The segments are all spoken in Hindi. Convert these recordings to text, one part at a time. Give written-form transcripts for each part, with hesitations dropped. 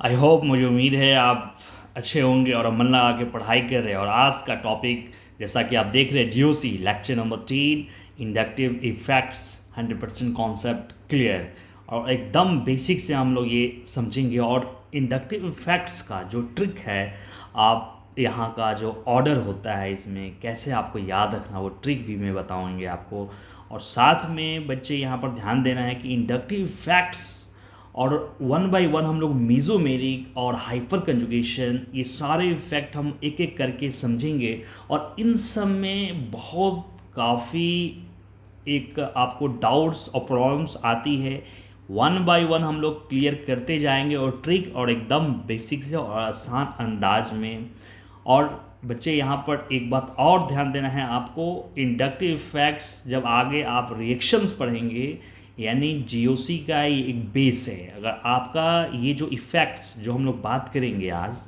आई होप, मुझे उम्मीद है आप अच्छे होंगे और मन लगा के पढ़ाई कर रहे हैं। और आज का टॉपिक जैसा कि आप देख रहे हैं, GOC lecture number 3, inductive effects, 100% concept clear. और एकदम बेसिक से हम लोग ये समझेंगे। और इंडक्टिव इफेक्ट्स का जो ट्रिक है, आप यहाँ का जो ऑर्डर होता है इसमें कैसे आपको याद रखना, वो ट्रिक भी मैं बताऊँगी आपको। और साथ में बच्चे यहाँ पर ध्यान देना है कि इंडक्टिव इफेक्ट्स और वन बाय वन हम लोग मीज़ोमेरिक और हाइपर कंजुगेशन, ये सारे इफेक्ट हम एक एक करके समझेंगे। और इन सब में बहुत काफ़ी एक आपको डाउट्स और प्रॉब्लम्स आती है, वन बाय वन हम लोग क्लियर करते जाएंगे। और ट्रिक और एकदम बेसिक से और आसान अंदाज में। और बच्चे यहाँ पर एक बात और ध्यान देना है आपको, इंडक्टिव इफेक्ट्स जब आगे आप रिएक्शंस पढ़ेंगे, यानी जीओसी का ये एक बेस है। अगर आपका ये जो इफ़ेक्ट्स जो हम लोग बात करेंगे आज,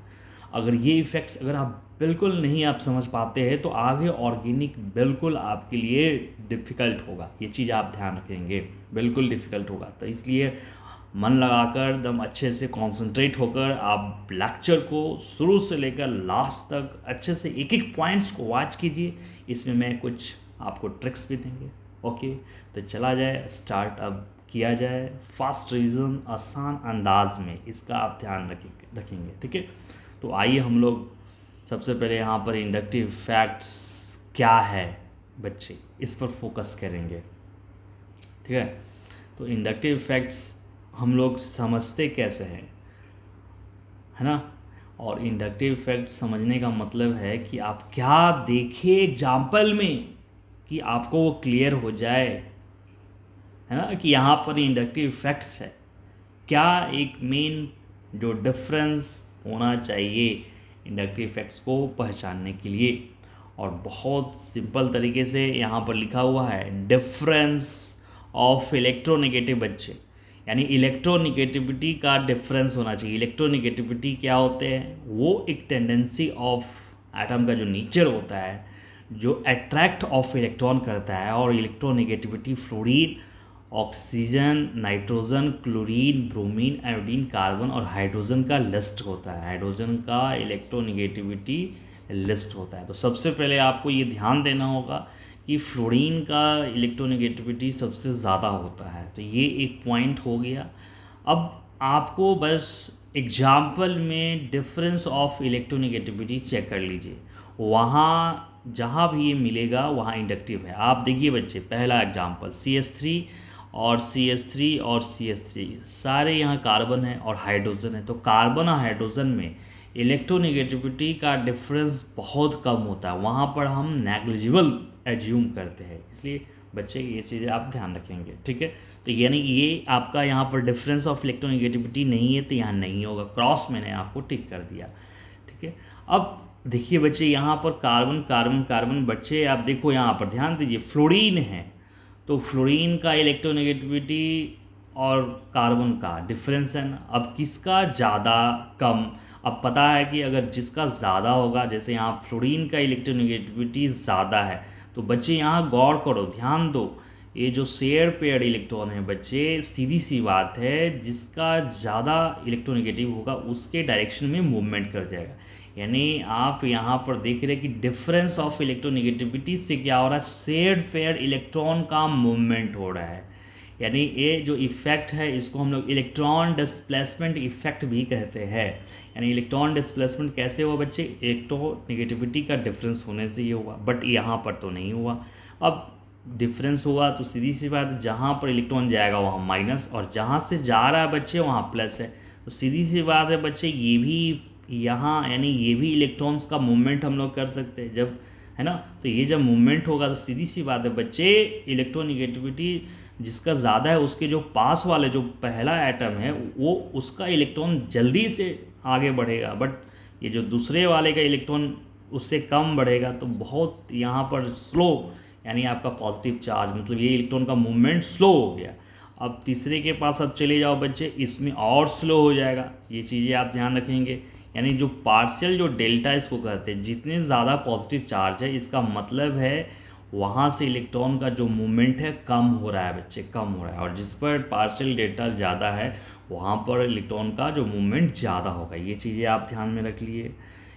अगर ये इफ़ेक्ट्स अगर आप बिल्कुल नहीं आप समझ पाते हैं तो आगे ऑर्गेनिक बिल्कुल आपके लिए डिफ़िकल्ट होगा। ये चीज़ आप ध्यान रखेंगे, बिल्कुल डिफ़िकल्ट होगा। तो इसलिए मन लगाकर एकदम अच्छे से कंसंट्रेट होकर आप लेक्चर को शुरू से लेकर लास्ट तक अच्छे से एक एक पॉइंट्स को वॉच कीजिए। इसमें मैं कुछ आपको ट्रिक्स भी देंगे। ओके, तो चला जाए, स्टार्ट अब किया जाए। फास्ट रिवीजन आसान अंदाज में, इसका आप ध्यान रखेंगे। ठीक है, तो आइए हम लोग सबसे पहले यहाँ पर इंडक्टिव फैक्ट्स क्या है बच्चे, इस पर फोकस करेंगे। ठीक है, तो इंडक्टिव फैक्ट्स हम लोग समझते कैसे हैं, है ना। और इंडक्टिव इफेक्ट समझने का मतलब है कि आप क्या देखें एग्जाम्पल में कि आपको वो क्लियर हो जाए, है ना, कि यहाँ पर इंडक्टिव इफेक्ट्स है क्या। एक मेन जो डिफरेंस होना चाहिए इंडक्टिव इफेक्ट्स को पहचानने के लिए। और बहुत सिंपल तरीके से यहाँ पर लिखा हुआ है, डिफरेंस ऑफ इलेक्ट्रोनेगेटिव बच्चे, यानी इलेक्ट्रोनिगेटिविटी का डिफरेंस होना चाहिए। इलेक्ट्रोनिगेटिविटी क्या होते हैं, वो एक टेंडेंसी ऑफ एटम का जो नेचर होता है, जो अट्रैक्ट ऑफ इलेक्ट्रॉन करता है। और electronegativity fluorine, oxygen, nitrogen, chlorine, bromine, iodine, carbon और हाइड्रोजन का लिस्ट होता है। हाइड्रोजन का इलेक्ट्रोनिगेटिविटी लिस्ट होता है। तो सबसे पहले आपको ये ध्यान देना होगा कि फ्लोरीन का इलेक्ट्रोनिगेटिविटी सबसे ज़्यादा होता है। तो ये एक पॉइंट हो गया। अब आपको बस एग्जाम्पल में डिफरेंस ऑफ इलेक्ट्रोनिगेटिविटी चेक कर लीजिए, वहाँ जहाँ भी ये मिलेगा वहाँ इंडक्टिव है। आप देखिए बच्चे, पहला एग्जाम्पल CH3 और CH3 और CH3, सारे यहाँ कार्बन है और हाइड्रोजन है। तो कार्बन और हाइड्रोजन में इलेक्ट्रोनिगेटिविटी का डिफरेंस बहुत कम होता है, वहाँ पर हम नेग्लिजिबल एज्यूम करते हैं। इसलिए बच्चे ये चीज़ें आप ध्यान रखेंगे। ठीक है, तो यानी ये आपका यहाँ पर डिफरेंस ऑफ इलेक्ट्रोनिगेटिविटी नहीं है, तो यहाँ नहीं होगा, क्रॉस मैंने आपको टिक कर दिया। ठीक है, अब देखिए बच्चे, यहाँ पर कार्बन कार्बन कार्बन, बच्चे आप देखो यहाँ पर ध्यान दीजिए, फ्लोरीन है। तो फ्लोरीन का इलेक्ट्रोनेगेटिविटी और कार्बन का डिफरेंस है ना। अब किसका ज़्यादा कम, अब पता है कि अगर जिसका ज़्यादा होगा, जैसे यहाँ फ्लोरीन का इलेक्ट्रोनेगेटिविटी ज़्यादा है, तो बच्चे यहाँ गौर करो, ध्यान दो, ये जो शेयर पेयर इलेक्ट्रॉन है बच्चे, सीधी सी बात है, जिसका ज़्यादा इलेक्ट्रोनेगेटिव होगा उसके डायरेक्शन में मूवमेंट कर जाएगा। यानी आप यहाँ पर देख रहे हैं कि डिफरेंस ऑफ इलेक्ट्रोनेगेटिविटी से क्या हो रहा है, शेयर्ड पेयर इलेक्ट्रॉन का मूवमेंट हो रहा है। यानी ये जो इफेक्ट है इसको हम लोग इलेक्ट्रॉन डिस्प्लेसमेंट इफेक्ट भी कहते हैं। यानी इलेक्ट्रॉन डिस्प्लेसमेंट कैसे हुआ बच्चे, इलेक्ट्रोनेगेटिविटी का डिफरेंस होने से ये हुआ, बट यहाँ पर तो नहीं हुआ। अब डिफरेंस हुआ तो सीधी सी बात, जहाँ पर इलेक्ट्रॉन जाएगा वहाँ माइनस, और जहाँ से जा रहा है बच्चे वहाँ प्लस है। तो सीधी सी बात है बच्चे, ये भी यहाँ, यानी ये भी इलेक्ट्रॉन्स का मूवमेंट हम लोग कर सकते हैं जब, है ना। तो ये जब मूवमेंट होगा तो सीधी सी बात है बच्चे, इलेक्ट्रोनिगेटिविटी जिसका ज़्यादा है उसके जो पास वाले जो पहला एटम है वो, उसका इलेक्ट्रॉन जल्दी से आगे बढ़ेगा, बट ये जो दूसरे वाले का इलेक्ट्रॉन उससे कम बढ़ेगा। तो बहुत यहाँ पर स्लो, यानी आपका पॉजिटिव चार्ज, मतलब ये इलेक्ट्रॉन का मूवमेंट स्लो हो गया। अब तीसरे के पास अब चले जाओ बच्चे, इसमें और स्लो हो जाएगा। ये चीज़ें आप ध्यान रखेंगे। यानी जो पार्शियल जो डेल्टा इसको कहते हैं, जितने ज़्यादा पॉजिटिव चार्ज है, इसका मतलब है वहाँ से इलेक्ट्रॉन का जो मूवमेंट है कम हो रहा है बच्चे, कम हो रहा है। और जिस पर पार्शियल डेल्टा ज़्यादा है वहाँ पर इलेक्ट्रॉन का जो मूवमेंट ज़्यादा होगा। ये चीज़ें आप ध्यान में रख लिए।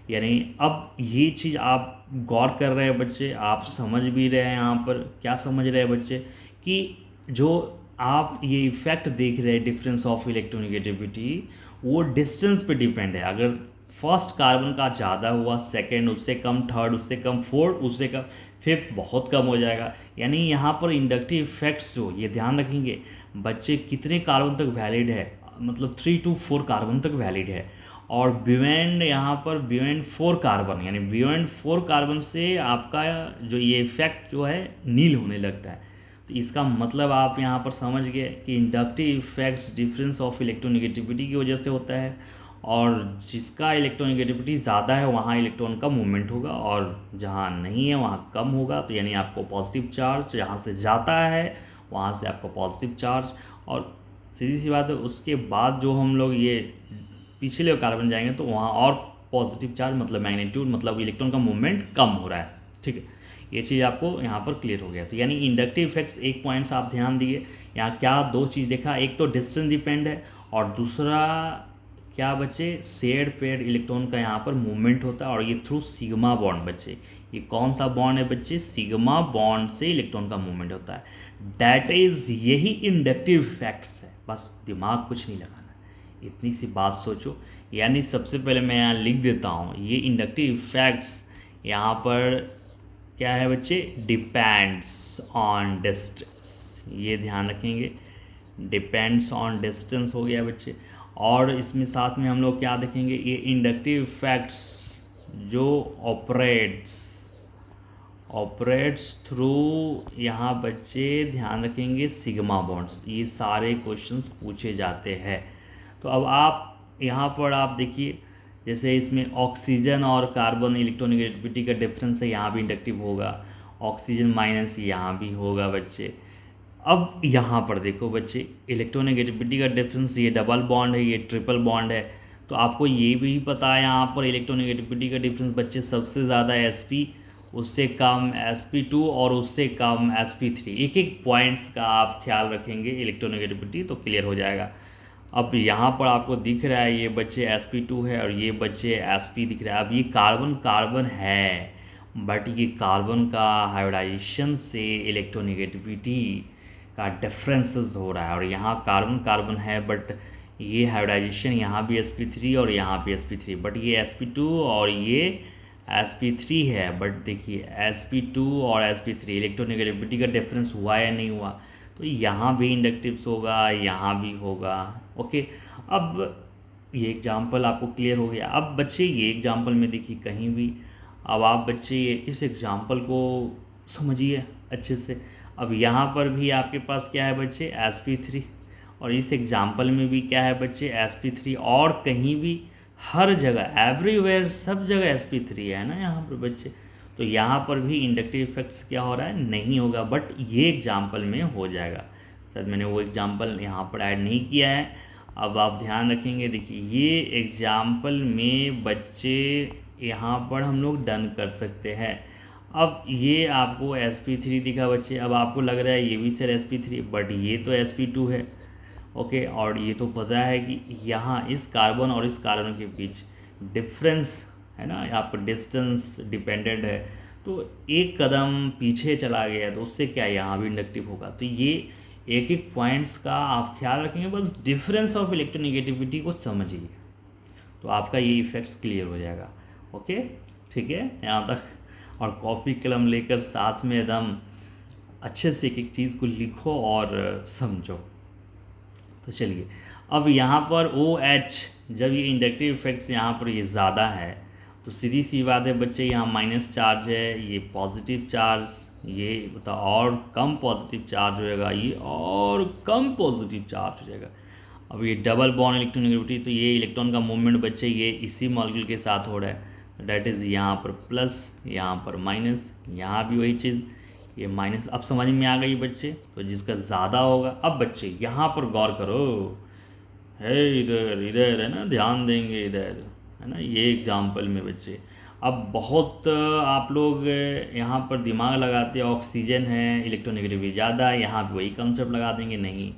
यानी अब ये चीज़ आप गौर कर रहे हैं बच्चे, आप समझ भी रहे हैं। यहाँ पर क्या समझ रहे हैं बच्चे कि जो आप ये इफेक्ट देख रहे हैं डिफरेंस ऑफ इलेक्ट्रोनेगेटिविटी, वो डिस्टेंस पे डिपेंड है। अगर फर्स्ट कार्बन का ज़्यादा हुआ, सेकंड उससे कम, थर्ड उससे कम, फोर्थ उससे कम, फिफ्थ बहुत कम हो जाएगा। यानी यहाँ पर इंडक्टिव इफेक्ट्स जो ये ध्यान रखेंगे बच्चे, कितने कार्बन तक वैलिड है, मतलब 3 to 4 कार्बन तक वैलिड है। और बियॉन्ड, यहाँ पर बियॉन्ड 4 कार्बन, यानी बियॉन्ड 4 कार्बन से आपका जो ये इफेक्ट जो है नील होने लगता है। तो इसका मतलब आप यहाँ पर समझ गए कि inductive effects difference of electronegativity की वजह से होता है, और जिसका इलेक्ट्रोनेगेटिविटी ज़्यादा है वहाँ इलेक्ट्रॉन का मूवमेंट होगा, और जहाँ नहीं है वहाँ कम होगा। तो यानी आपको पॉजिटिव चार्ज जहाँ से जाता है वहाँ से आपको पॉजिटिव चार्ज, और सीधी सी बात है उसके बाद जो हम लोग ये पिछले कार्बन जाएंगे तो वहाँ और पॉजिटिव चार्ज, मतलब मैग्नीट्यूड, मतलब इलेक्ट्रॉन का मूवमेंट कम हो रहा है। ठीक है, ये चीज़ आपको यहाँ पर क्लियर हो गया। तो यानी इंडक्टिव इफेक्ट्स, एक पॉइंट्स आप ध्यान दिए। यहाँ क्या दो चीज़ देखा, एक तो डिस्टेंस डिपेंड है, और दूसरा क्या बच्चे, शेयर्ड पेयर्ड इलेक्ट्रॉन का यहाँ पर मूवमेंट होता है, और ये थ्रू सिग्मा बॉन्ड। बच्चे ये कौन सा बॉन्ड है बच्चे, सिग्मा बॉन्ड से इलेक्ट्रॉन का मूवमेंट होता है। दैट इज़, यही इंडक्टिव इफेक्ट्स है। बस दिमाग कुछ नहीं लगाना, इतनी सी बात सोचो। यानी सबसे पहले मैं यहाँ लिख देता हूँ, ये इंडक्टिव इफेक्ट्स यहाँ पर क्या है बच्चे, डिपेंड्स ऑन डिस्टेंस। ये ध्यान रखेंगे, डिपेंड्स ऑन डिस्टेंस हो गया बच्चे। और इसमें साथ में हम लोग क्या देखेंगे, ये इंडक्टिव इफेक्ट्स जो ऑपरेट्स थ्रू, यहाँ बच्चे ध्यान रखेंगे सिग्मा बॉन्ड्स। ये सारे क्वेश्चंस पूछे जाते हैं। तो अब आप यहाँ पर आप देखिए, जैसे इसमें ऑक्सीजन और कार्बन इलेक्ट्रोनेगेटिविटी का डिफरेंस है, यहाँ भी इंडक्टिव होगा। ऑक्सीजन माइनस यहाँ भी होगा बच्चे। अब यहाँ पर देखो बच्चे, इलेक्ट्रोनेगेटिविटी का डिफरेंस, ये डबल बॉन्ड है, ये ट्रिपल बॉन्ड है। तो आपको ये भी पता है यहाँ पर इलेक्ट्रोनेगेटिविटी का डिफरेंस बच्चे, सबसे ज़्यादा sp, उससे कम sp2, और उससे कम sp3। एक एक पॉइंट्स का आप ख्याल रखेंगे इलेक्ट्रोनेगेटिविटी, तो क्लियर हो जाएगा। अब यहाँ पर आपको दिख रहा है ये बच्चे sp2 है, और ये बच्चे sp दिख रहा है। अब ये कार्बन कार्बन है, बट ये कार्बन का हाइब्रिडाइजेशन से इलेक्ट्रोनेगेटिविटी का डिफरेंसेस हो रहा है। और यहाँ कार्बन कार्बन है, बट ये हाइब्रिडाइजेशन यहाँ भी sp3 और यहाँ भी sp3, बट ये sp2 और ये sp3 है। बट देखिए sp2 और sp3 इलेक्ट्रोनेगेटिविटी का डिफरेंस हुआ या नहीं हुआ, तो यहाँ भी इंडक्टिव्स होगा, यहाँ भी होगा। ओके, अब ये एग्जाम्पल आपको क्लियर हो गया। अब बच्चे ये एग्जाम्पल में देखिए कहीं भी, अब आप बच्चे ये इस एग्जाम्पल को समझिए अच्छे से। अब यहाँ पर भी आपके पास क्या है बच्चे, sp3, और इस एग्जाम्पल में भी क्या है बच्चे, sp3, और कहीं भी हर जगह एवरीवेयर सब जगह sp3 है ना यहाँ पर बच्चे। तो यहाँ पर भी इंडक्टिव इफेक्ट्स क्या हो रहा है, नहीं होगा, बट ये एग्जाम्पल में हो जाएगा। शायद मैंने वो एग्जाम्पल यहाँ पर ऐड नहीं किया है। अब आप ध्यान रखेंगे, देखिए ये एग्जाम्पल में बच्चे यहाँ पर हम लोग डन कर सकते हैं। अब ये आपको sp3 दिखा बच्चे, अब आपको लग रहा है ये भी सर sp3, बट ये तो sp2 है। ओके, और ये तो पता है कि यहाँ इस कार्बन और इस कार्बन के बीच डिफरेंस है ना, यहाँ पर डिस्टेंस डिपेंडेंट है। तो एक कदम पीछे चला गया तो उससे क्या यहाँ भी इंडक्टिव होगा। तो ये एक एक पॉइंट्स का आप ख्याल रखेंगे, बस डिफरेंस ऑफ इलेक्ट्रोनेगेटिविटी को समझिए, तो आपका ये इफेक्ट्स क्लियर हो जाएगा। ओके, ठीक है यहाँ तक। और कॉपी कलम लेकर साथ में एकदम अच्छे से एक एक चीज़ को लिखो और समझो। तो चलिए, अब यहाँ पर OH, जब ये इंडक्टिव इफेक्ट्स यहाँ पर ये ज़्यादा है, तो सीधी सी बात है बच्चे, यहाँ माइनस चार्ज है, ये पॉजिटिव चार्ज, ये बता और कम पॉजिटिव चार्ज हो जाएगा, ये और कम पॉजिटिव चार्ज हो जाएगा। अब ये डबल बॉन्ड इलेक्ट्रोनेगेटिविटी, तो ये इलेक्ट्रॉन का मूवमेंट बच्चे ये इसी मॉलिक्यूल के साथ हो रहा है। डैट इज़ यहाँ पर प्लस, यहाँ पर माइनस, यहाँ भी वही चीज़, ये माइनस। अब समझ में आ गई बच्चे, तो जिसका ज़्यादा होगा। अब बच्चे यहाँ पर गौर करो, है इधर इधर है ना, ध्यान देंगे इधर है ना, ये एग्जाम्पल में बच्चे। अब बहुत आप लोग यहाँ पर दिमाग लगाते हैं, ऑक्सीजन है इलेक्ट्रोनेगेटिविटी ज़्यादा है, यहाँ भी वही कंसेप्ट लगा देंगे, नहीं,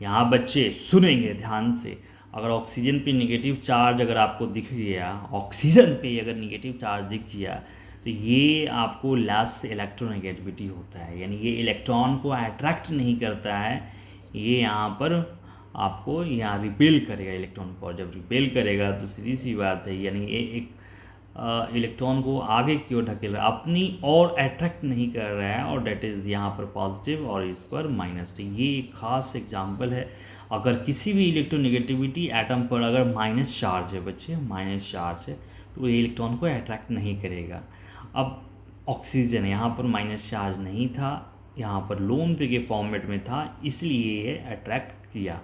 यहाँ बच्चे सुनेंगे ध्यान से, अगर ऑक्सीजन पे निगेटिव चार्ज अगर आपको दिख गया, ऑक्सीजन पे अगर निगेटिव चार्ज दिख गया, तो ये आपको लेस इलेक्ट्रोनेगेटिविटी होता है, यानी ये इलेक्ट्रॉन को अट्रैक्ट नहीं करता है, ये यहाँ पर आपको यहाँ रिपेल करेगा इलेक्ट्रॉन को, और जब रिपेल करेगा तो सीधी सी बात है, यानी ये एक इलेक्ट्रॉन को आगे की ओर ढकेल रहा है, अपनी और अट्रैक्ट नहीं कर रहा है, और डेट इज़ यहाँ पर पॉजिटिव और इस पर माइनस। तो ये एक खास एग्जांपल है, अगर किसी भी इलेक्ट्रोनेगेटिविटी एटम पर अगर माइनस चार्ज है बच्चे, माइनस चार्ज है, तो ये इलेक्ट्रॉन को अट्रैक्ट नहीं करेगा। अब ऑक्सीजन यहाँ पर माइनस चार्ज नहीं था, यहाँ पर लोन पेयर के फॉर्मेट में था, इसलिए ये अट्रैक्ट किया,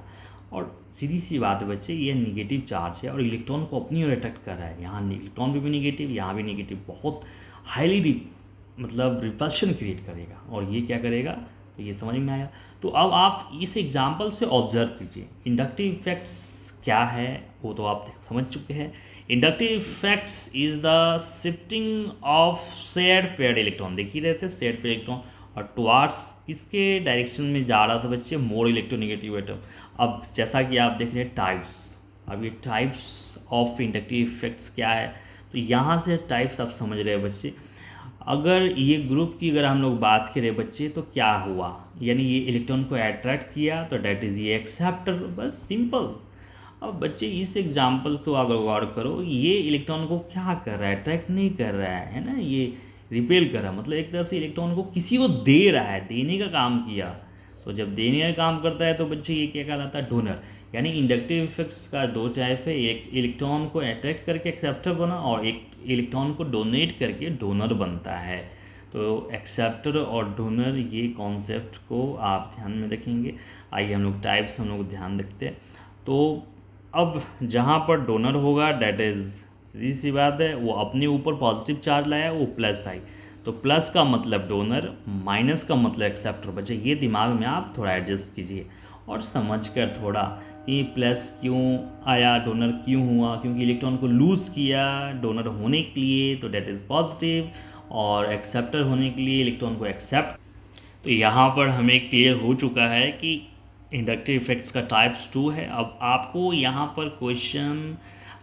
और सीधी सी बात है बच्चे, ये नेगेटिव चार्ज है और इलेक्ट्रॉन को अपनी ओर अट्रैक्ट कर रहा है, यहाँ इलेक्ट्रॉन भी नेगेटिव, यहाँ भी नेगेटिव, बहुत हाईली मतलब रिपल्शन क्रिएट करेगा, और ये क्या करेगा, तो ये समझ में आया। तो अब आप इस एग्जाम्पल से ऑब्जर्व कीजिए इंडक्टिव इफेक्ट्स क्या है, वो तो आप समझ चुके हैं। Inductive effects is the shifting of shared paired electron, देख ही रहे थे शेयर्ड पेयर्ड इलेक्ट्रॉन, और टुवार्ड्स किसके डायरेक्शन में जा रहा था बच्चे, मोर इलेक्ट्रोनेगेटिव एटम। अब जैसा कि आप देख रहे हैं टाइप्स, अब ये टाइप्स ऑफ इंडक्टिव इफेक्ट्स क्या है, तो यहाँ से टाइप्स आप समझ रहे हैं बच्चे। अगर ये ग्रुप की अगर हम लोग बात करें बच्चे, तो क्या हुआ, यानी ये इलेक्ट्रॉन को अट्रैक्ट किया, तो डेट इज़ ये एक्सेप्टर, बस सिंपल। अब बच्चे इस एग्जाम्पल को अगर गौर करो, ये इलेक्ट्रॉन को क्या कर रहा है, अट्रैक्ट नहीं कर रहा है ना, ये रिपेल कर रहा है, मतलब एक तरह से इलेक्ट्रॉन को किसी को दे रहा है, देने का काम किया। तो जब देने का काम करता है तो बच्चे ये क्या कहलाता है, डोनर। यानी इंडक्टिव इफेक्ट्स का दो टाइप है, एक इलेक्ट्रॉन को अट्रैक्ट करके एक्सेप्टर बना, और एक इलेक्ट्रॉन को डोनेट करके डोनर बनता है। तो एक्सेप्टर और डोनर, ये कॉन्सेप्ट को आप ध्यान में रखेंगे। आइए हम लोग टाइप्स हम लोग ध्यान रखते हैं। तो अब जहाँ पर डोनर होगा, डेट इज़ सीधी सी बात है, वो अपने ऊपर पॉजिटिव चार्ज लाया, वो प्लस आई, तो प्लस का मतलब डोनर, माइनस का मतलब एक्सेप्टर। बच्चे ये दिमाग में आप थोड़ा एडजस्ट कीजिए और समझ कर थोड़ा कि प्लस क्यों आया, डोनर क्यों हुआ, क्योंकि इलेक्ट्रॉन को लूज़ किया डोनर होने के लिए, तो डेट इज़ पॉजिटिव, और एक्सेप्टर होने के लिए इलेक्ट्रॉन को एक्सेप्ट। तो यहाँ पर हमें क्लियर हो चुका है कि इंडक्टिव इफेक्ट्स का टाइप्स 2 है। अब आपको यहाँ पर क्वेश्चन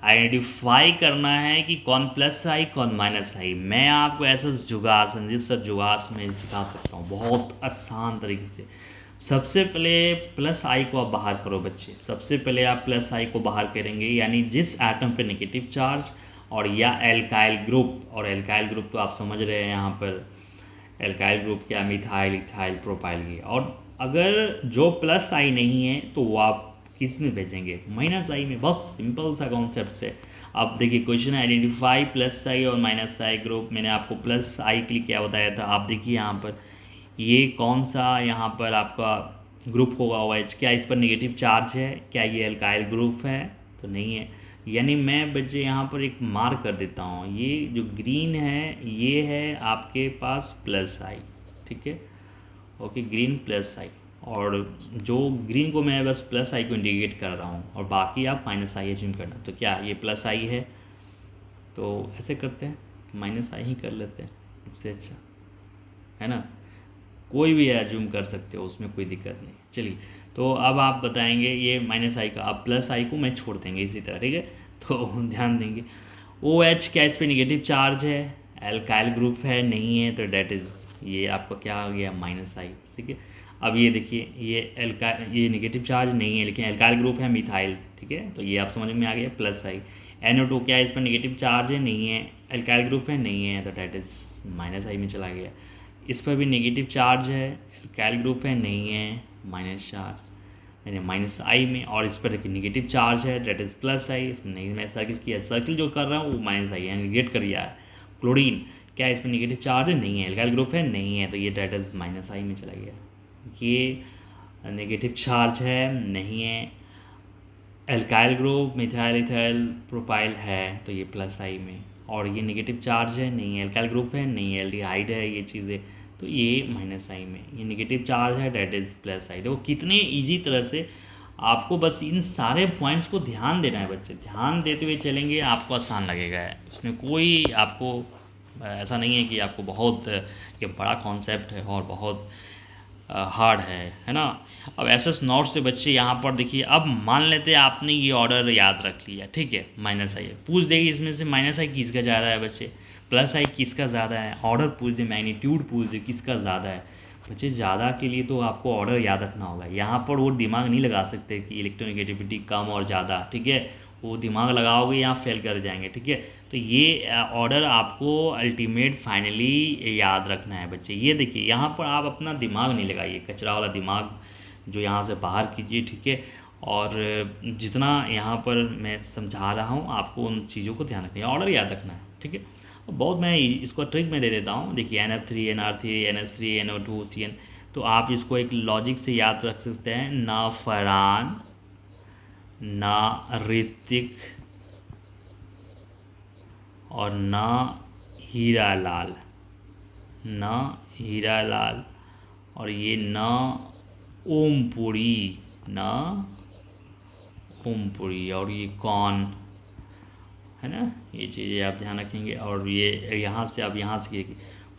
आइडेंटिफाई करना है कि कौन प्लस आई कौन माइनस आई। मैं आपको ऐसा जुगाड़, संजीत सर जुगाड़ में सिखा सकता हूँ बहुत आसान तरीके से। सबसे पहले प्लस आई को आप बाहर करो बच्चे, सबसे पहले आप प्लस आई को बाहर करेंगे, यानी जिस एटम पे नेगेटिव चार्ज और या एल्काइल ग्रुप, और एल्काइल ग्रुप तो आप समझ रहे हैं यहाँ पर एल्काइल ग्रुप क्या, मिथाइल इथाइल प्रोपाइल की। और अगर जो प्लस आई नहीं है तो वो आप किस में भेजेंगे, माइनस आई में। बहुत सिंपल सा कॉन्सेप्ट है। आप देखिए क्वेश्चन आइडेंटिफाई प्लस आई और माइनस आई ग्रुप, मैंने आपको प्लस आई के लिए क्या बताया था, आप देखिए यहाँ पर ये कौन सा यहाँ पर आपका ग्रुप होगा OH, क्या इस पर नेगेटिव चार्ज है, क्या ये एल्काइल ग्रुप है, तो नहीं है। यानी मैं बच्चे यहाँ पर एक मार्क कर देता हूँ, ये जो ग्रीन है ये है आपके पास प्लस आई, ठीक है, ओके, ग्रीन प्लस आई, और जो ग्रीन को मैं बस प्लस आई को इंडिकेट कर रहा हूँ, और बाकी आप माइनस आई एज्यूम करना। तो क्या ये प्लस आई है, तो ऐसे करते हैं, माइनस आई ही कर लेते हैं, सबसे अच्छा है ना, कोई भी एज्यूम कर सकते हो, उसमें कोई दिक्कत नहीं। चलिए, तो अब आप बताएंगे ये माइनस आई का, अब प्लस आई को मैं छोड़ देंगे इसी तरह, ठीक है। तो ध्यान देंगे OH क्या इस पर निगेटिव चार्ज है, एल्काइल ग्रुप है, नहीं है, तो डेट इज़ ये आपका क्या आ गया, माइनस आई, ठीक है। अब ये देखिए ये नेगेटिव चार्ज नहीं है, लेकिन एल्काइल ग्रुप है मिथाइल, ठीक है, तो ये आप समझ में आ गया, प्लस आई। NO2 क्या इस पर निगेटिव चार्ज है, नहीं है, एल्काइल ग्रुप है, नहीं है, तो डेट इज़ माइनस आई में चला गया। इस पर भी नेगेटिव चार्ज है, एल्काइल ग्रुप है, नहीं है, माइनस चार्ज, यानी माइनस आई में। और इस पर देखिए नेगेटिव चार्ज है, डेट इज़ प्लस आई, इसमें नहीं, मैं सर्किल किया, सर्किल जो कर रहा हूँ वो माइनस आई यानी नेगेट कर दिया है। क्लोरीन क्या इस पर नेगेटिव चार्ज है, नहीं है, एल्काइल ग्रुप है, नहीं है, तो ये डेट इज़ माइनस आई में चला गया। ये नेगेटिव चार्ज है, नहीं है, alkyl group methyl ethyl propyl है, तो ये प्लस आई में। और ये नेगेटिव चार्ज है, नहीं है, एल्काइल ग्रुप है, नहीं है, एल्डिहाइड है, ये चीज़ें, तो ये माइनस आई में। ये नेगेटिव चार्ज है, डेट इज़ प्लस आई। देखो कितने इजी तरह से आपको बस इन सारे पॉइंट्स को ध्यान देना है बच्चे, ध्यान देते हुए चलेंगे आपको आसान लगेगा। इसमें कोई आपको ऐसा नहीं है कि आपको बहुत ये बड़ा कॉन्सेप्ट है और बहुत हार्ड है ना। अब एसएस नॉट से बच्चे यहाँ पर देखिए, अब मान लेते हैं आपने ये ऑर्डर याद रख लिया, ठीक है, माइनस आई है, पूछ देगी इसमें से माइनस आई किसका ज़्यादा है बच्चे, प्लस आई किसका ज़्यादा है, ऑर्डर पूछ दे, मैग्नीट्यूड पूछ दे किसका ज़्यादा है बच्चे। ज़्यादा के लिए तो आपको ऑर्डर याद रखना होगा, यहाँ पर वो दिमाग नहीं लगा सकते कि इलेक्ट्रोनेगेटिविटी कम और ज़्यादा, ठीक है, वो दिमाग लगाओगे यहाँ फेल कर जाएंगे, ठीक है। तो ये ऑर्डर आपको अल्टीमेट फाइनली याद रखना है बच्चे। ये देखिए यहाँ पर आप अपना दिमाग नहीं लगाइए, कचरा वाला दिमाग जो यहाँ से बाहर कीजिए, ठीक है। और जितना यहाँ पर मैं समझा रहा हूँ आपको उन चीज़ों को ध्यान रखना है, ऑर्डर याद रखना है, ठीक है। बहुत मैं इसको ट्रिक में दे देता हूँ, देखिए NF3 NR3 NS3 NO2 CN, तो आप इसको एक लॉजिक से याद रख सकते हैं, ना फरहान ना ऋतिक और ना हीरा लाल, ना हीरा लाल, और ये ना ओमपुरी, ना ओमपुरी, और ये कौन है ना, ये चीज़ें आप ध्यान रखेंगे। और ये यहाँ से आप यहाँ से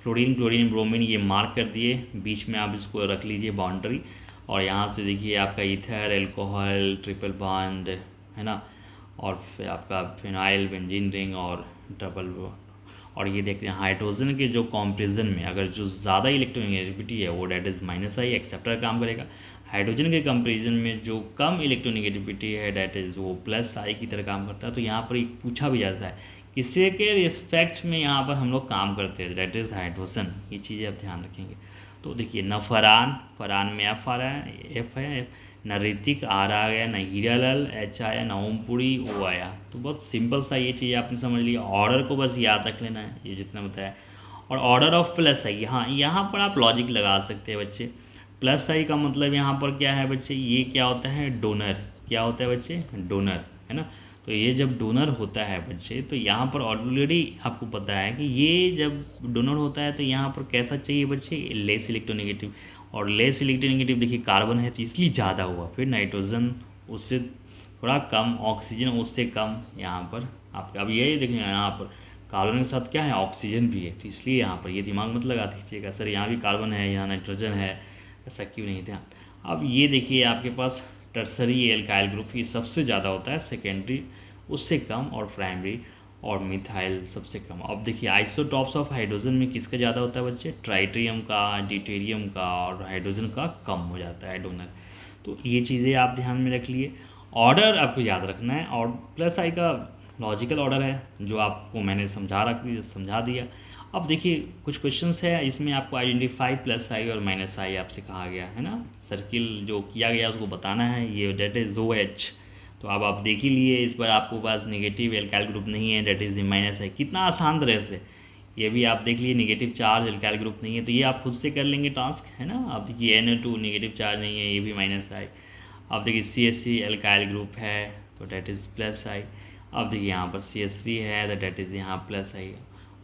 फ्लोरीन क्लोरीन ब्रोमीन ये मार्क कर दिए, बीच में आप इसको रख लीजिए बाउंड्री, और यहाँ से देखिए आपका ईथर एल्कोहल ट्रिपल बॉन्ड है ना, और फिर आपका फिनाइल बेंजीन रिंग और डबल, और ये देख रहे हैं हाइड्रोजन के जो कॉम्पेरिजन में अगर जो ज़्यादा इलेक्ट्रोनेगेटिविटी है वो that is minus I acceptor काम करेगा, हाइड्रोजन के कंपेरिजन में जो कम इलेक्ट्रोनेगेटिविटी है डेट इज़ वो प्लस आई की तरह काम करता है। तो यहाँ पर एक पूछा भी जाता है किसी के रिस्पेक्ट में यहाँ पर हम लोग काम करते हैं, डेट इज़ हाइड्रोजन, ये चीज़ें आप ध्यान रखेंगे। तो देखिए न फरहान, फरहान में एफ आ रहा है, एफ है, न ऋतिक आर आ गया, न हीरालाल एच आया, न ओमपुरी ओ आया। तो बहुत सिंपल सा ये चीज़ आपने समझ लिया, ऑर्डर को बस याद रख लेना है, ये जितना बताया। और ऑर्डर ऑफ प्लस आई, हाँ यहाँ पर आप लॉजिक लगा सकते हैं बच्चे, प्लस आई का मतलब यहाँ पर क्या है बच्चे, ये क्या होता है डोनर, क्या होता है बच्चे डोनर, है ना। तो ये जब डोनर होता है बच्चे, तो यहाँ पर ऑलरेडी आपको पता है कि ये जब डोनर होता है तो यहाँ पर कैसा चाहिए बच्चे, लेस इलेक्ट्रोनेगेटिव, और लेस इलेक्ट्रोनेगेटिव देखिए कार्बन है तो इसलिए ज़्यादा हुआ, फिर नाइट्रोजन उससे थोड़ा कम, ऑक्सीजन उससे कम, यहाँ पर आपका अब ये देखिए यहाँ पर कार्बन के साथ क्या है ऑक्सीजन भी है, तो इसलिए यहाँ पर ये दिमाग मत लगा दीजिएगा सर यहाँ भी कार्बन है यहाँ नाइट्रोजन है, ऐसा क्यों नहीं ध्यान। अब ये देखिए आपके पास टर्सरी एल्काइल ग्रुप ये सबसे ज़्यादा होता है, सेकेंडरी उससे कम, और प्राइमरी और मिथाइल सबसे कम। अब देखिए आइसोटॉप्स ऑफ हाइड्रोजन में किसका ज़्यादा होता है बच्चे, ट्राइटेरियम का, ड्यूटेरियम का, और हाइड्रोजन का कम हो जाता है डोनर। तो ये चीज़ें आप ध्यान में रख लिए, ऑर्डर आपको याद रखना है, और प्लस आई का लॉजिकल ऑर्डर है जो आपको मैंने समझा दिया। अब देखिए कुछ क्वेश्चंस है इसमें आपको आइडेंटिफाई प्लस आई और माइनस आई आपसे कहा गया है ना, सर्किल जो किया गया उसको बताना है, ये डेट इज OH। तो अब आप देख ही लिए, इस पर आपको पास नेगेटिव एल्काइल ग्रुप नहीं है, डेट इज माइनस आई, कितना आसान तरह से ये भी आप देख लिए, नेगेटिव चार्ज एल्काइल ग्रुप नहीं है, तो ये आप खुद से कर लेंगे टास्क, है ना। अब देखिए NO2 नेगेटिव चार्ज नहीं है, ये भी माइनस आई। अब देखिए CH3 एल्काइल ग्रुप है तो डेट इज़ प्लस आई। अब देखिए यहाँ पर CH3 है तो डेट इज़ यहाँ प्लस आई,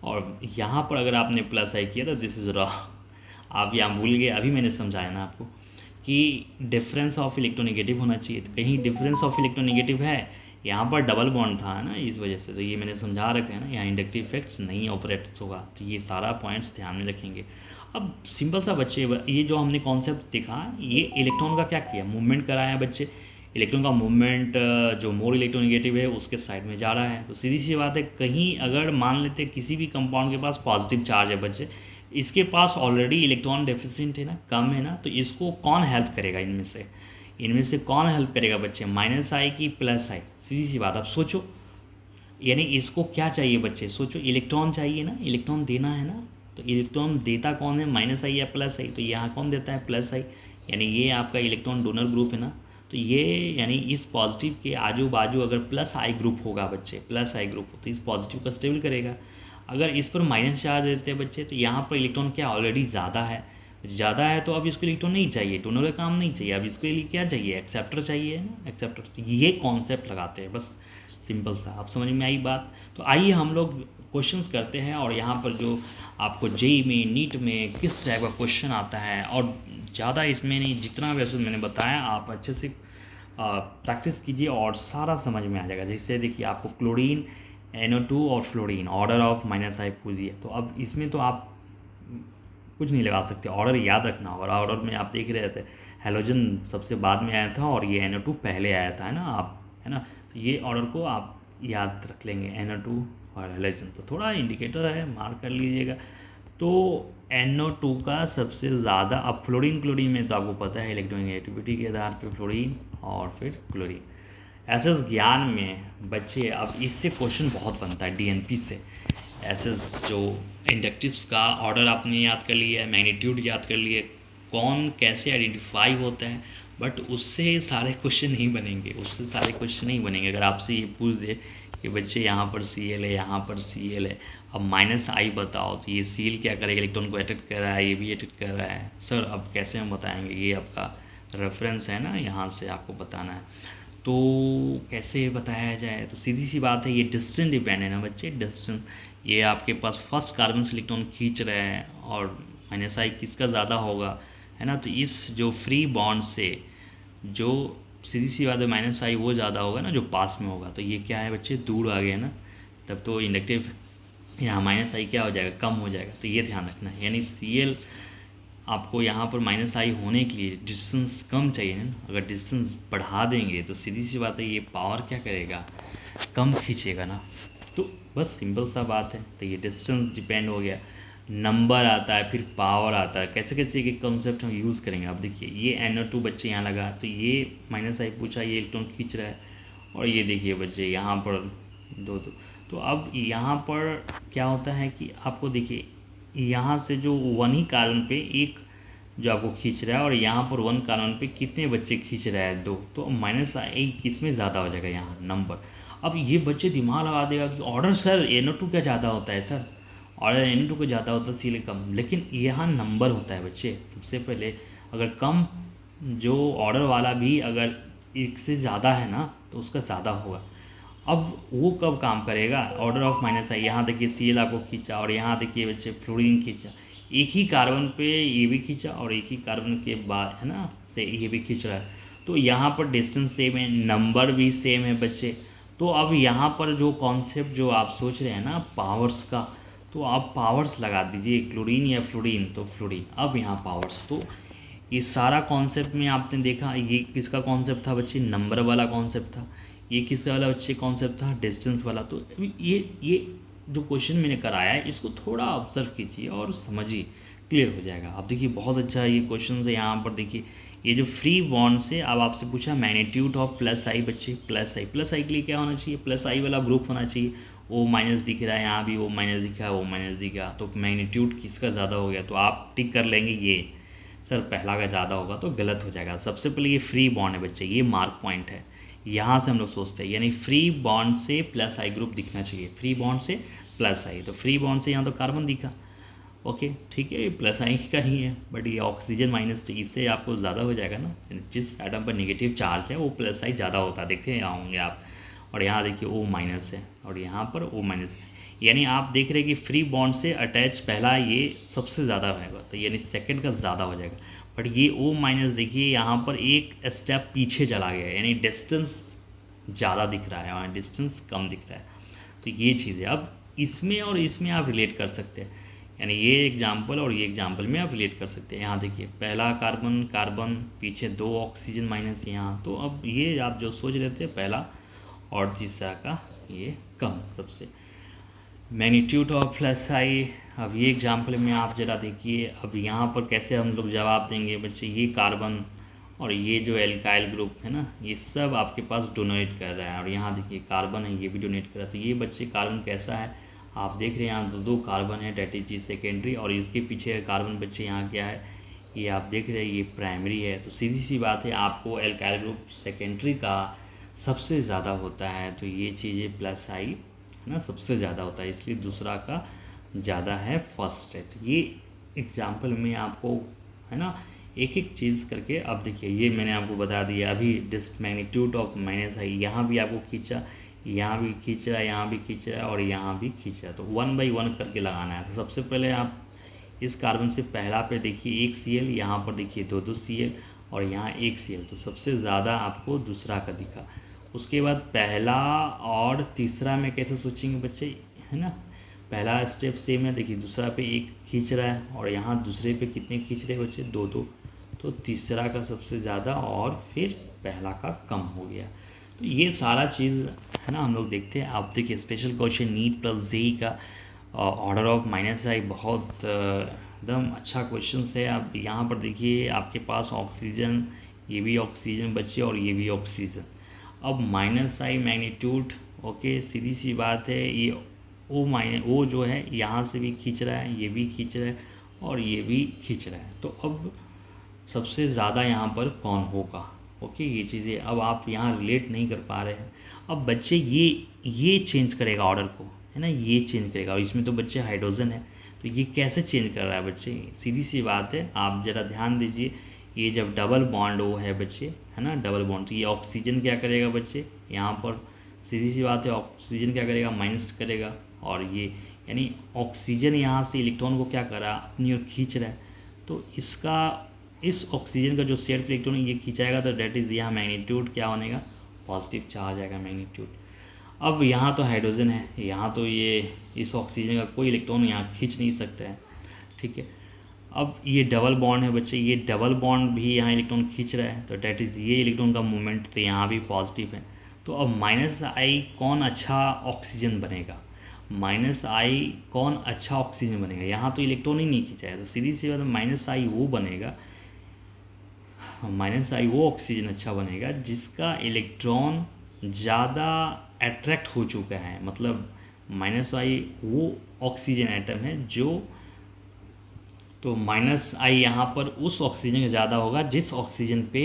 और यहाँ पर अगर आपने प्लस आई किया तो दिस इज़ रॉन्ग, आप यहाँ भूल गए, अभी मैंने समझाया ना आपको कि डिफरेंस ऑफ इलेक्ट्रोनेगेटिव होना चाहिए, तो कहीं डिफरेंस ऑफ इलेक्ट्रोनेगेटिव है, यहाँ पर डबल बॉन्ड था ना इस वजह से, तो ये मैंने समझा रखा है ना, यहाँ इंडक्टिव इफेक्ट्स नहीं ऑपरेट होगा, तो ये सारा पॉइंट्स ध्यान में रखेंगे। अब सिंपल सा बच्चे, ये जो हमने कॉन्सेप्ट देखा, ये इलेक्ट्रॉन का क्या किया, मूवमेंट कराया बच्चे, इलेक्ट्रॉन का मूवमेंट जो मोर इलेक्ट्रोनेगेटिव है उसके साइड में जा रहा है, तो सीधी सी बात है, कहीं अगर मान लेते किसी भी कंपाउंड के पास पॉजिटिव चार्ज है बच्चे, इसके पास ऑलरेडी इलेक्ट्रॉन डेफिशिएंट है ना, कम है ना, तो इसको कौन हेल्प करेगा, इनमें से कौन हेल्प करेगा बच्चे, माइनस आई की प्लस आई, सीधी सी बात, आप सोचो, यानी इसको क्या चाहिए बच्चे, सोचो, इलेक्ट्रॉन चाहिए ना, इलेक्ट्रॉन देना है ना, तो इलेक्ट्रॉन देता कौन है, माइनस आई या प्लस आई, तो यहाँ कौन देता है प्लस आई, यानी ये आपका इलेक्ट्रॉन डोनर ग्रुप है ना, तो ये यानी इस पॉजिटिव के आजू बाजू अगर प्लस आई ग्रुप होगा बच्चे, प्लस आई ग्रुप तो इस पॉजिटिव को स्टेबल करेगा। अगर इस पर माइनस चार्ज देते हैं बच्चे तो यहाँ पर इलेक्ट्रॉन क्या ऑलरेडी ज़्यादा है तो अब इसको इलेक्ट्रॉन नहीं चाहिए, डोनर का काम नहीं चाहिए, अब इसके लिए क्या चाहिए, एक्सेप्टर चाहिए ना, एक्सेप्टर, तो ये कॉन्सेप्ट लगाते हैं बस, सिंपल सा, आप समझ में आई बात। तो आइए हम लोग क्वेश्चंस करते हैं, और यहाँ पर जो आपको जेई में नीट में किस टाइप का क्वेश्चन आता है, और ज़्यादा इसमें नहीं, जितना वैसे मैंने बताया आप अच्छे से प्रैक्टिस कीजिए और सारा समझ में आ जाएगा। जैसे देखिए आपको क्लोरीन NO2 और फ्लोरीन ऑर्डर ऑफ माइनस आई पूछ दिया, तो अब इसमें तो आप कुछ नहीं लगा सकते, ऑर्डर याद रखना होगा। और ऑर्डर में आप देख रहे थे हेलोजन सबसे बाद में आया था और ये NO2 पहले आया था, है ना आप, है ना। तो ये ऑर्डर को आप याद रख लेंगे, NO2 और हेलोजन। तो थोड़ा इंडिकेटर है, मार्क कर लीजिएगा। तो NO2 का सबसे ज़्यादा, अब फ्लोरीन क्लोरीन में तो आपको पता है इलेक्ट्रोनेगेटिविटी के आधार पे फ्लोरीन और फिर क्लोरीन। ऐसे ज्ञान में बच्चे, अब इससे क्वेश्चन बहुत बनता है DNP से। ऐसे जो इंडक्टिव्स का ऑर्डर आपने याद कर लिया है, मैग्नीट्यूड याद कर लिए, कौन कैसे आइडेंटिफाई होता है, बट उससे सारे क्वेश्चन नहीं बनेंगे, उससे सारे क्वेश्चन नहीं बनेंगे। अगर आपसे ये पूछ दे कि बच्चे यहाँ पर Cl है, यहाँ पर Cl है, अब -I बताओ, तो ये Cl क्या करेगा, इलेक्ट्रॉन को अट्रैक्ट कर रहा है, ये भी अट्रैक्ट कर रहा है। सर अब कैसे हम बताएंगे, ये आपका रेफरेंस है ना, यहाँ से आपको बताना है। तो कैसे बताया जाए, तो सीधी सी बात है, ये डिस्टेंस डिपेंड है ना बच्चे, डिस्टेंस। ये आपके पास फर्स्ट कार्बन से इलेक्ट्रॉन खींच रहे हैं और -I किसका ज़्यादा होगा, है ना। तो इस जो फ्री बॉन्ड से जो सीधी सी बात है -I वो ज़्यादा होगा ना जो पास में होगा। तो ये क्या है बच्चे, दूर आ गया ना, तब तो इंडक्टिव यहाँ -I क्या हो जाएगा, कम हो जाएगा। तो ये ध्यान रखना है, यानी Cl आपको यहाँ पर -I होने के लिए डिस्टेंस कम चाहिए ना। अगर डिस्टेंस बढ़ा देंगे तो सीधी सी बात है ये पावर क्या करेगा, कम खींचेगा ना। तो बस सिंपल सा बात है। तो ये डिस्टेंस डिपेंड हो गया, नंबर आता है, फिर पावर आता है, कैसे कैसे एक कॉन्सेप्ट हम यूज़ करेंगे। अब देखिए ये NO2 बच्चे यहाँ लगा, तो ये -I पूछा, ये इलेक्ट्रॉन खींच रहा है, और ये देखिए बच्चे यहाँ पर दो। तो अब यहाँ पर क्या होता है कि आपको देखिए यहाँ से जो 1 ही कार्बन पे एक जो आपको खींच रहा है, और यहाँ पर 1 कार्बन पे कितने बच्चे खींच रहा है, 2। तो -I किस में ज़्यादा हो जाएगा, यहाँ नंबर। अब ये बच्चे दिमाग लगा देगा कि ऑर्डर सर NO2 क्या ज़्यादा होता है सर, ऑर्डर NO2 को ज़्यादा होता है Cl कम, लेकिन यहाँ नंबर होता है बच्चे। सबसे पहले अगर कम जो ऑर्डर वाला भी अगर एक से ज़्यादा है ना, तो उसका ज़्यादा होगा। अब वो कब काम करेगा, ऑर्डर ऑफ -I। यहाँ देखिए Cl आपको खींचा, और यहाँ देखिए बच्चे फ्लोरीन खींचा, एक ही कार्बन पे ये भी खींचा, और एक ही कार्बन के बाद है ना से ये भी खींच रहा है। तो यहाँ पर डिस्टेंस सेम है, नंबर भी सेम है बच्चे। तो अब यहाँ पर जो कॉन्सेप्ट जो आप सोच रहे हैं ना पावर्स का, तो आप पावर्स लगा दीजिए, क्लोरीन या फ्लोरीन, तो फ्लोरीन। अब यहाँ पावर्स, तो ये सारा कॉन्सेप्ट में आपने देखा, ये किसका कॉन्सेप्ट था बच्चे, नंबर वाला कॉन्सेप्ट था। ये किसका वाला बच्चे कॉन्सेप्ट था, डिस्टेंस वाला। तो अभी ये जो क्वेश्चन मैंने कराया है, इसको थोड़ा ऑब्जर्व कीजिए और समझिए, क्लियर हो जाएगा। अब देखिए बहुत अच्छा ये क्वेश्चन है। यहाँ पर देखिए ये जो फ्री बॉन्ड से, अब आपसे पूछा मैग्नीट्यूड ऑफ +I बच्चे, +I के लिए क्या होना चाहिए, +I वाला ग्रुप होना चाहिए। O- दिख रहा है, यहाँ भी O- दिखा है, O- दिखा, तो मैग्नीट्यूड किसका ज़्यादा हो गया, तो आप टिक कर लेंगे ये सर पहला का ज़्यादा होगा, तो गलत हो जाएगा। सबसे पहले ये फ्री बॉन्ड है बच्चे, ये मार्क पॉइंट है, यहाँ से हम लोग सोचते हैं, यानी फ्री बॉन्ड से +I ग्रुप दिखना चाहिए, फ्री बॉन्ड से +I। तो फ्री बॉन्ड से यहाँ तो कार्बन दिखा, ओके ठीक है, ये +I का ही है, बट ये ऑक्सीजन माइनस, तो इससे आपको ज़्यादा हो जाएगा ना। जिस एटम पर नेगेटिव चार्ज है वो +I ज़्यादा होता है, देखते हैं होंगे आप। और यहाँ देखिए O- है, और यहाँ पर O-, यानी आप देख रहे हैं कि फ्री बॉन्ड से अटैच पहला ये सबसे ज़्यादा होगा, तो यानी सेकंड का ज़्यादा हो जाएगा। बट ये O- देखिए यहाँ पर एक स्टेप पीछे चला गया, यानी डिस्टेंस ज़्यादा दिख रहा है और डिस्टेंस कम दिख रहा है। तो ये चीज़ है। अब इसमें और इसमें आप रिलेट कर सकते हैं, यानी ये एग्जाम्पल और ये एग्जाम्पल में आप रिलेट कर सकते हैं। यहाँ देखिए पहला कार्बन कार्बन, पीछे 2 ऑक्सीजन माइनस यहाँ। तो अब ये आप जो सोच रहे थे पहला और तीसरा का ये कम सबसे मैग्नीट्यूड ऑफ +I। अब ये एग्जाम्पल में आप ज़रा देखिए, अब यहाँ पर कैसे हम लोग जवाब देंगे बच्चे। ये कार्बन और ये जो एल्काइल ग्रुप है ना, ये सब आपके पास डोनेट कर रहा है, और यहाँ देखिए कार्बन है, ये भी डोनेट कर रहा है। तो ये बच्चे कार्बन कैसा है, आप देख रहे हैं यहाँ दो कार्बन है, डेट इज सेकेंडरी, और इसके पीछे कार्बन बच्चे यहाँ क्या है, ये आप देख रहे हैं ये प्राइमरी है। तो सीधी सी बात है, आपको एल्काइल ग्रुप सेकेंडरी का सबसे ज़्यादा होता है, तो ये चीज़ें +I है ना सबसे ज़्यादा होता है, इसलिए दूसरा का ज़्यादा है, फर्स्ट है। तो ये एग्जाम्पल में आपको है ना एक एक चीज़ करके। अब देखिए ये मैंने आपको बता दिया अभी, मैग्नीट्यूड ऑफ -I, यहाँ भी आपको खींचा, यहाँ भी खींच रहा है, यहाँ भी खींच रहा है, और यहाँ भी खींच रहा है। तो 1 बाई 1 करके लगाना है। तो सबसे पहले आप इस कार्बन से पहला पे देखिए 1 Cl, यहाँ पर देखिए 2 Cl, और यहाँ 1 Cl। तो सबसे ज़्यादा आपको दूसरा का दिखा। उसके बाद पहला और तीसरा में कैसे सोचेंगे बच्चे, है ना, पहला स्टेप सेम है, देखिए दूसरा पे एक खींच रहा है और यहाँ दूसरे पे कितने खींच रहे बच्चे, दो दो, तो तीसरा का सबसे ज़्यादा और फिर पहला का कम हो गया। तो ये सारा चीज़ है ना हम लोग देखते हैं। आप देखिए special question NEET plus JEE का ऑर्डर ऑफ माइनस आई बहुत एकदम अच्छा क्वेश्चन है। आप यहाँ पर देखिए आपके पास ऑक्सीजन, ये भी ऑक्सीजन बच्चे और ये भी ऑक्सीजन। अब माइनस आई मैग्नीट्यूड, ओके सीधी सी बात है, ये ओ जो है यहाँ से भी खींच रहा है, ये भी खींच रहा है और ये भी खींच रहा है। तो अब सबसे ज़्यादा यहाँ पर कौन होगा, ओके ये चीज़ें अब आप यहाँ रिलेट नहीं कर पा रहे हैं। अब बच्चे ये चेंज करेगा ऑर्डर को, है ना, ये चेंज करेगा, और इसमें तो बच्चे हाइड्रोजन है, तो ये कैसे चेंज कर रहा है बच्चे, सीधी सी बात है, आप ज़रा ध्यान दीजिए। ये जब डबल बॉन्ड वो है बच्चे, है ना डबल बॉन्ड, तो ये ऑक्सीजन क्या करेगा बच्चे, यहाँ पर सीधी सी बात है ऑक्सीजन क्या करेगा, माइनस करेगा, और ये यानी ऑक्सीजन यहाँ से इलेक्ट्रॉन को क्या कर रहा है, अपनी ओर खींच रहा है। तो इसका इस ऑक्सीजन का जो सेल्फ इलेक्ट्रॉन ये खींचाएगा, तो डेट इज़ यहाँ मैग्नीट्यूड क्या बनेगा, पॉजिटिव चार्ज आएगा मैग्नीट्यूड। अब यहाँ तो हाइड्रोजन है, यहाँ तो ये इस ऑक्सीजन का कोई इलेक्ट्रॉन यहाँ खींच नहीं सकता है, ठीक है। अब ये डबल बॉन्ड है बच्चे, ये डबल बॉन्ड भी यहाँ इलेक्ट्रॉन खींच रहा है, तो डेट इज़ ये इलेक्ट्रॉन का मूवमेंट तो यहाँ भी पॉजिटिव है। तो अब माइनस आई कौन अच्छा ऑक्सीजन बनेगा, माइनस आई कौन अच्छा ऑक्सीजन बनेगा, यहाँ तो इलेक्ट्रॉन ही नहीं खींचा है, तो सीधी सी बात माइनस आई वो बनेगा, माइनस आई वो ऑक्सीजन अच्छा बनेगा जिसका इलेक्ट्रॉन ज़्यादा अट्रैक्ट हो चुका है। मतलब माइनस आई वो ऑक्सीजन एटम है जो, तो माइनस आई यहाँ पर उस ऑक्सीजन का ज़्यादा होगा जिस ऑक्सीजन पे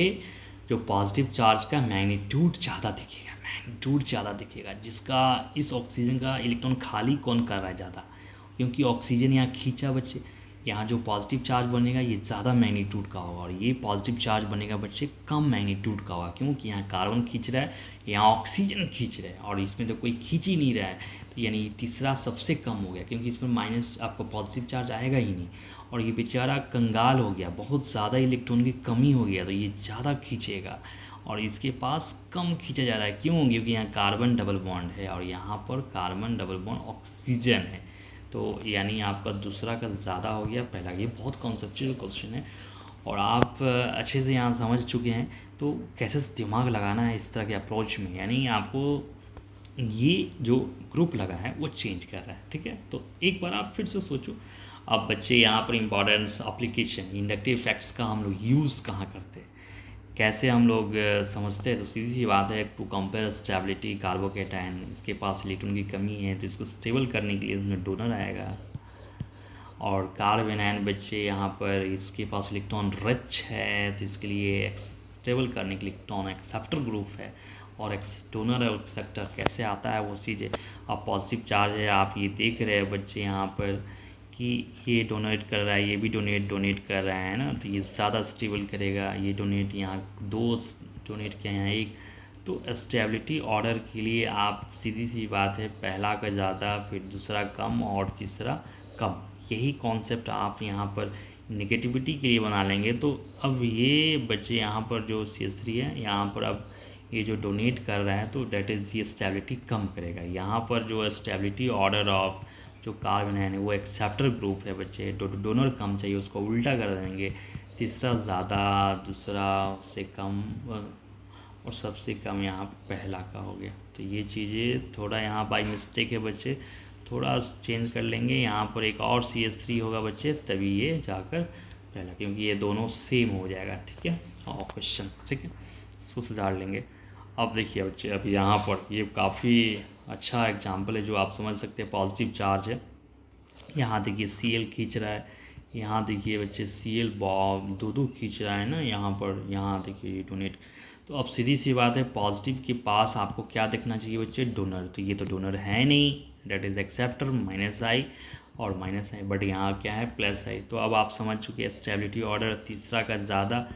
जो पॉजिटिव चार्ज का मैग्नीट्यूड ज़्यादा दिखेगा, मैग्नीट्यूड ज़्यादा दिखेगा, जिसका इस ऑक्सीजन का इलेक्ट्रॉन खाली कौन कर रहा है ज़्यादा, क्योंकि ऑक्सीजन यहाँ खींचा बच्चे, यहाँ जो पॉजिटिव चार्ज बनेगा ये ज़्यादा मैग्नीट्यूड का होगा, और ये पॉजिटिव चार्ज बनेगा बच्चे कम मैग्नीट्यूड का होगा, क्योंकि यहाँ कार्बन खींच रहा है, यहाँ ऑक्सीजन खींच रहा है, और इसमें तो कोई खींच ही नहीं रहा है, तो यानी तीसरा सबसे कम हो गया, क्योंकि इसमें माइनस आपको पॉजिटिव चार्ज आएगा ही नहीं, और ये बेचारा कंगाल हो गया, बहुत ज़्यादा इलेक्ट्रॉन की कमी हो गया, तो ये ज़्यादा खींचेगा, और इसके पास कम खींचा जा रहा है, क्यों, क्योंकि यहाँ कार्बन डबल बॉन्ड है और यहाँ पर कार्बन डबल बॉन्ड ऑक्सीजन है, तो यानी आपका दूसरा का ज़्यादा हो गया पहला। ये बहुत कॉन्सेप्चुअल क्वेश्चन है और आप अच्छे से यहाँ समझ चुके हैं, तो कैसे दिमाग लगाना है इस तरह के अप्रोच में, यानी आपको ये जो ग्रुप लगा है वो चेंज कर रहा है, ठीक है। तो एक बार आप फिर से सोचो, अब बच्चे यहाँ पर इम्पॉर्टेंस एप्लीकेशन इंडक्टिव फैक्ट्स का हम लोग यूज़ कहाँ करते हैं, कैसे हम लोग समझते हैं, तो सीधी सी बात है, टू कंपेयर स्टेबिलिटी कार्बोकेटाइन, इसके पास इलेक्ट्रॉन की कमी है तो इसको स्टेबल करने के लिए इसमें डोनर आएगा, और कार्बन आयन बच्चे यहाँ पर इसके पास इलेक्ट्रॉन रिच है तो इसके लिए स्टेबल करने के लिए इलेक्ट्रॉन एक्सेप्टर ग्रुप है, और डोनर और एक्सेप्टर कैसे आता है वो चीज़ें, अब पॉजिटिव चार्ज है, आप ये देख रहे हैं बच्चे यहाँ पर कि ये डोनेट कर रहा है, ये भी डोनेट कर रहा है ना, तो ये ज़्यादा स्टेबल करेगा, ये डोनेट यहाँ दो डोनेट किया, यहाँ एक, तो स्टेबिलिटी ऑर्डर के लिए आप सीधी सी बात है पहला का ज़्यादा, फिर दूसरा कम और तीसरा कम, यही कॉन्सेप्ट आप यहाँ पर नेगेटिविटी के लिए बना लेंगे। तो अब ये बच्चे यहाँ पर जो CH3 है, यहाँ पर अब ये जो डोनेट कर रहा है तो डेट इज़ ये स्टेबिलिटी कम करेगा, यहाँ पर जो स्टेबिलिटी ऑर्डर ऑफ जो कार्बन है वो एक्सेप्टर ग्रुप है बच्चे, डोनर कम चाहिए उसको उल्टा कर देंगे, तीसरा ज़्यादा, दूसरा से कम, और सबसे कम यहाँ पहला का हो गया। तो ये चीज़ें थोड़ा यहाँ बाई मिस्टेक है बच्चे, थोड़ा चेंज कर लेंगे, यहाँ पर एक और CH3 होगा बच्चे, तभी ये जाकर पहला, क्योंकि ये दोनों सेम हो जाएगा, ठीक है, और क्वेश्चन, ठीक है, इसको सुधार लेंगे। अब देखिए बच्चे, अब यहाँ पर ये काफ़ी अच्छा एग्जाम्पल है जो आप समझ सकते हैं, पॉजिटिव चार्ज है, यहाँ देखिए Cl खींच रहा है, यहाँ देखिए बच्चे Cl बॉब दो खींच रहा है ना, यहाँ पर, यहाँ देखिए डोनेट, तो अब सीधी सी बात है पॉजिटिव के पास आपको क्या देखना चाहिए बच्चे, डोनर, तो ये तो डोनर है नहीं, डेट इज़ एक्सेप्टर माइनस आई और माइनस आई, बट यहाँ क्या है प्लस आई। तो अब आप समझ चुके हैं स्टेबिलिटी ऑर्डर तीसरा का ज़्यादा,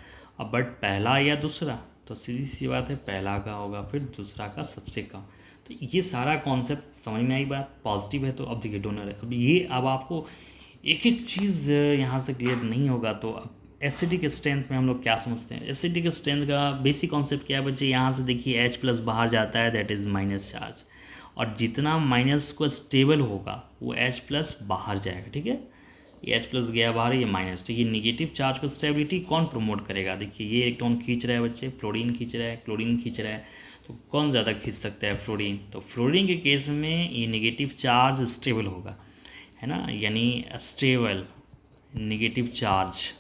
अब बट पहला या दूसरा, तो सीधी सी बात है पहला का होगा, फिर दूसरा का सबसे कम। तो ये सारा कॉन्सेप्ट समझ में आई बात, पॉजिटिव है तो अब देखिए डोनर है, अब ये अब आपको एक एक चीज़ यहाँ से क्लियर नहीं होगा। तो अब एसिडिक स्ट्रेंथ में हम लोग क्या समझते हैं, एसिडिक स्ट्रेंथ का बेसिक कॉन्सेप्ट क्या है बच्चे, यहाँ से देखिए H+ बाहर जाता है, दैट इज़ माइनस चार्ज, और जितना माइनस को स्टेबल होगा वो H प्लस बाहर जाएगा, ठीक है। ये H प्लस गया बाहर, ये माइनस, तो ये निगेटिव चार्ज को स्टेबिलिटी कौन प्रमोट करेगा? देखिए ये इलेक्ट्रॉन खींच रहा है बच्चे, फ्लोरीन खींच रहा है, क्लोरीन खींच रहा है, तो कौन ज़्यादा खींच सकता है? फ्लोरीन। तो फ्लोरीन के केस में ये निगेटिव चार्ज स्टेबल होगा, है ना, यानी स्टेबल निगेटिव चार्ज।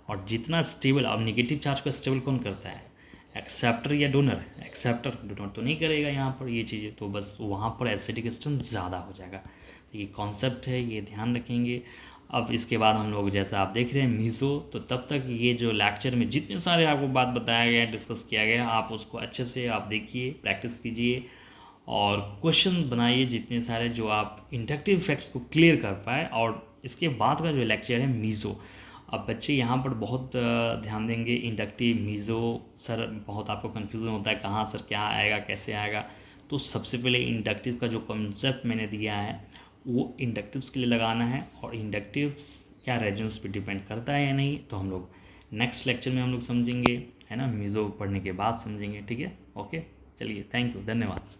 और जितना स्टेबल, अब निगेटिव चार्ज को स्टेबल कौन करता है? एक्सेप्टर या डोनर? एक्सेप्टर। डोनर तो नहीं करेगा यहाँ पर ये चीज़ें, तो बस वहाँ पर एसिडिक स्ट्रेंथ ज़्यादा हो जाएगा। तो ये कॉन्सेप्ट है, ये ध्यान रखेंगे। अब इसके बाद हम लोग जैसा आप देख रहे हैं मीज़ो, तो तब तक ये जो लेक्चर में जितने सारे आपको बात बताया गया, डिस्कस किया गया, आप उसको अच्छे से आप देखिए, प्रैक्टिस कीजिए और क्वेश्चन बनाइए जितने सारे, जो आप इंडक्टिव फैक्ट्स को क्लियर कर पाए। और इसके बाद का जो लेक्चर है मीज़ो, अब बच्चे यहाँ पर बहुत ध्यान देंगे। इंडक्टिव, मीज़ो, सर बहुत आपको कन्फ्यूज़न होता है कहाँ सर क्या आएगा, कैसे आएगा। तो सबसे पहले इंडक्टिव का जो कॉन्सेप्ट मैंने दिया है वो इंडक्टिव्स के लिए लगाना है, और इंडक्टिव्स क्या रेजोनेंस पे डिपेंड करता है या नहीं, तो हम लोग नेक्स्ट लेक्चर में हम लोग समझेंगे, है ना, मीज़ो पढ़ने के बाद समझेंगे, ठीक है। ओके, चलिए, थैंक यू, धन्यवाद।